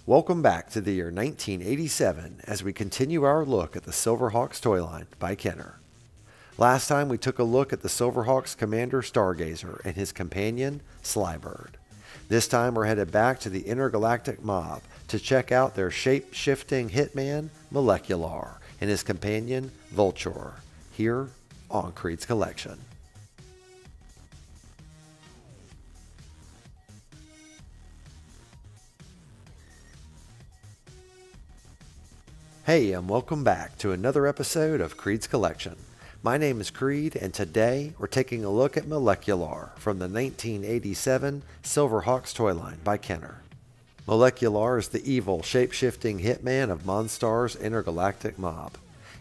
Welcome back to the year 1987 as we continue our look at the SilverHawks toy line by Kenner. Last time we took a look at the SilverHawks Commander Stargazer and his companion Slybird. This time we're headed back to the intergalactic mob to check out their shape-shifting hitman Mo-Lec-U-Lar and his companion Vulture here on KREED'S collection. Hey, and welcome back to another episode of KREED'S collection. My name is KREED, and today we're taking a look at Mo-Lec-U-Lar from the 1987 SilverHawks toy line by Kenner. Mo-Lec-U-Lar is the evil, shape-shifting hitman of Mon Star's intergalactic mob.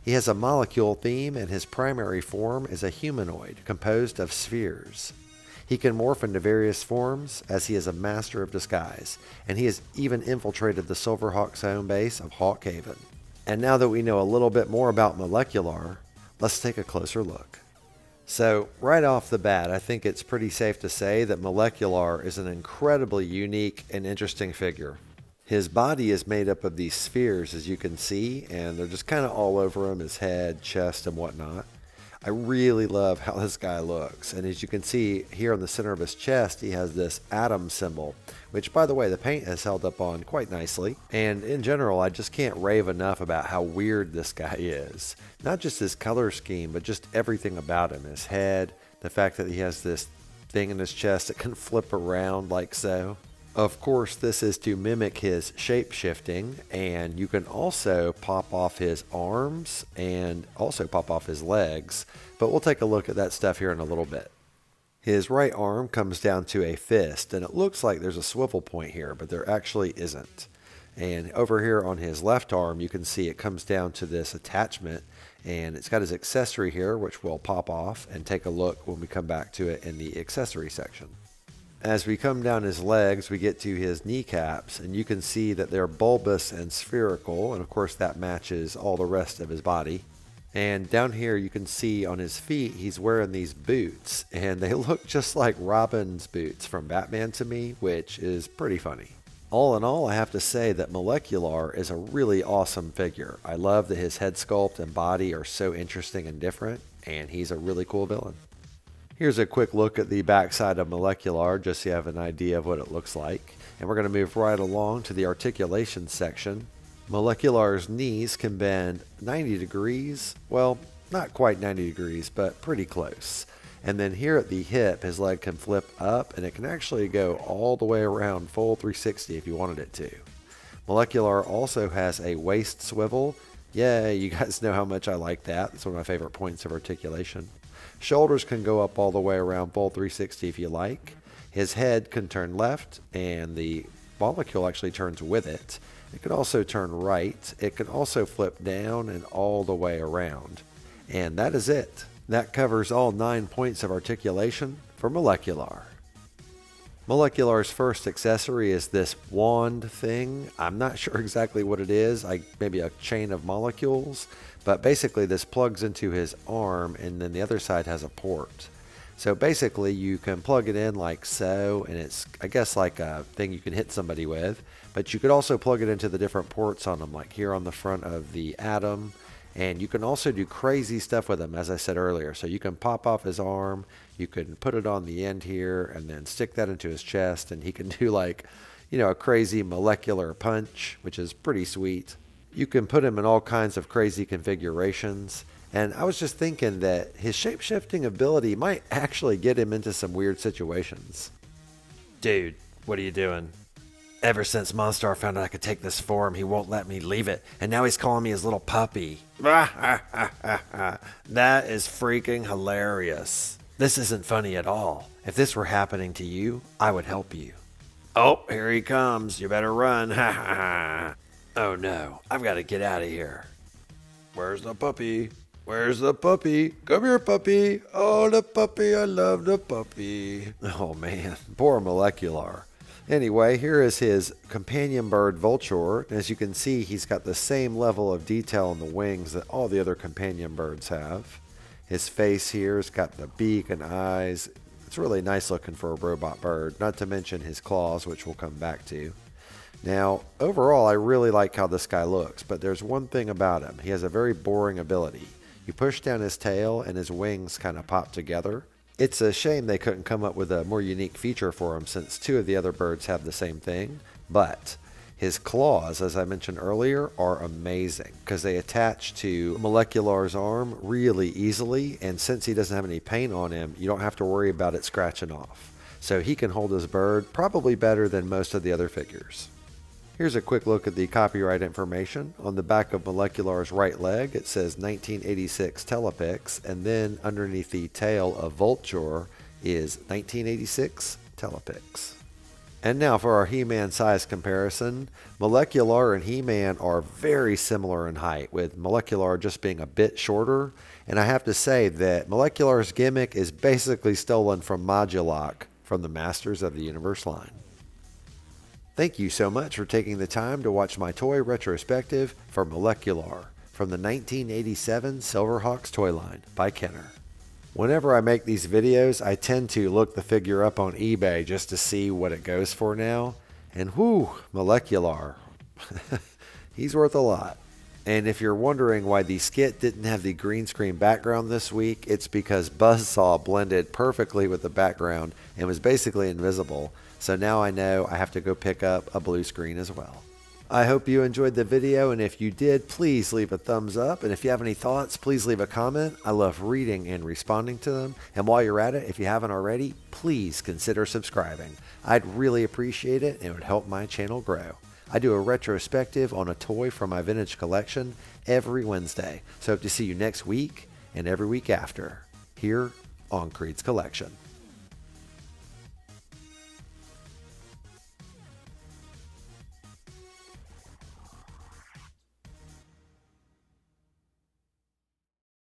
He has a molecule theme, and his primary form is a humanoid composed of spheres. He can morph into various forms, as he is a master of disguise, and he has even infiltrated the SilverHawks home base of Hawk Haven. And now that we know a little bit more about Mo-Lec-U-Lar, let's take a closer look. So, right off the bat, I think it's pretty safe to say that Mo-Lec-U-Lar is an incredibly unique and interesting figure. His body is made up of these spheres, as you can see, and they're just kind of all over him, his head, chest, and whatnot. I really love how this guy looks, and as you can see here in the center of his chest, he has this atom symbol, which, by the way, the paint has held up on quite nicely. And in general, I just can't rave enough about how weird this guy is. Not just his color scheme, but just everything about him. His head, the fact that he has this thing in his chest that can flip around like so. Of course, this is to mimic his shape-shifting, and you can also pop off his arms and also pop off his legs, but we'll take a look at that stuff here in a little bit. His right arm comes down to a fist, and it looks like there's a swivel point here, but there actually isn't. And over here on his left arm, you can see it comes down to this attachment, and it's got his accessory here, which we'll pop off and take a look when we come back to it in the accessory section. As we come down his legs, we get to his kneecaps, and you can see that they're bulbous and spherical, and of course that matches all the rest of his body. And down here you can see on his feet he's wearing these boots, and they look just like Robin's boots from Batman to me, which is pretty funny. All in all, I have to say that Mo-Lec-U-Lar is a really awesome figure. I love that his head sculpt and body are so interesting and different, and he's a really cool villain. Here's a quick look at the backside of Mo-Lec-U-Lar, just so you have an idea of what it looks like. And we're going to move right along to the articulation section. Mo-Lec-U-Lar's knees can bend 90 degrees, well, not quite 90 degrees, but pretty close. And then here at the hip, his leg can flip up, and it can actually go all the way around full 360 if you wanted it to. Mo-Lec-U-Lar also has a waist swivel. Yeah, you guys know how much I like that. It's one of my favorite points of articulation. Shoulders can go up all the way around full 360 if you like. His head can turn left, and the molecule actually turns with it. It can also turn right. It can also flip down and all the way around. And that is it. That covers all 9 points of articulation for Mo-Lec-U-Lar. Mo-Lec-U-Lar's first accessory is this wand thing. I'm not sure exactly what it is, maybe a chain of molecules, but basically this plugs into his arm, and then the other side has a port. So basically you can plug it in like so, and it's, I guess, like a thing you can hit somebody with, but you could also plug it into the different ports on them, like here on the front of the atom. And you can also do crazy stuff with him, as I said earlier. So you can pop off his arm, you can put it on the end here, and then stick that into his chest, and he can do like, you know, a crazy molecular punch, which is pretty sweet. You can put him in all kinds of crazy configurations. And I was just thinking that his shape-shifting ability might actually get him into some weird situations. Dude, what are you doing? Ever since Mon Star found out I could take this form, he won't let me leave it, and now he's calling me his little puppy. That is freaking hilarious. This isn't funny at all. If this were happening to you, I would help you. Oh, here he comes. You better run. Oh no, I've got to get out of here. Where's the puppy? Where's the puppy? Come here, puppy. Oh, the puppy. I love the puppy. Oh man, poor Mo-Lec-U-Lar. Anyway, here is his companion bird Vulture. As you can see, he's got the same level of detail in the wings that all the other companion birds have. His face here has got the beak and eyes. It's really nice looking for a robot bird, not to mention his claws, which we'll come back to. Now, overall, I really like how this guy looks, but there's one thing about him. He has a very boring ability. You push down his tail and his wings kind of pop together. It's a shame they couldn't come up with a more unique feature for him since two of the other birds have the same thing, but his claws, as I mentioned earlier, are amazing because they attach to Mo-Lec-U-Lar's arm really easily, and since he doesn't have any paint on him, you don't have to worry about it scratching off. So he can hold his bird probably better than most of the other figures. Here's a quick look at the copyright information. On the back of Mo-Lec-U-Lar's right leg, it says 1986 Telepix, and then underneath the tail of Vulture is 1986 Telepix. And now for our He-Man size comparison. Mo-Lec-U-Lar and He-Man are very similar in height, with Mo-Lec-U-Lar just being a bit shorter. And I have to say that Mo-Lec-U-Lar's gimmick is basically stolen from Modulok from the Masters of the Universe line. Thank you so much for taking the time to watch my toy retrospective for Mo-Lec-U-Lar from the 1987 SilverHawks toy line by Kenner. Whenever I make these videos, I tend to look the figure up on eBay just to see what it goes for now. And whoo, Mo-Lec-U-Lar. He's worth a lot. And if you're wondering why the skit didn't have the green screen background this week, it's because Buzzsaw blended perfectly with the background and was basically invisible. So now I know I have to go pick up a blue screen as well. I hope you enjoyed the video, and if you did, please leave a thumbs up. And if you have any thoughts, please leave a comment. I love reading and responding to them. And while you're at it, if you haven't already, please consider subscribing. I'd really appreciate it, and it would help my channel grow. I do a retrospective on a toy from my vintage collection every Wednesday. So hope to see you next week and every week after here on KREED'S Collection.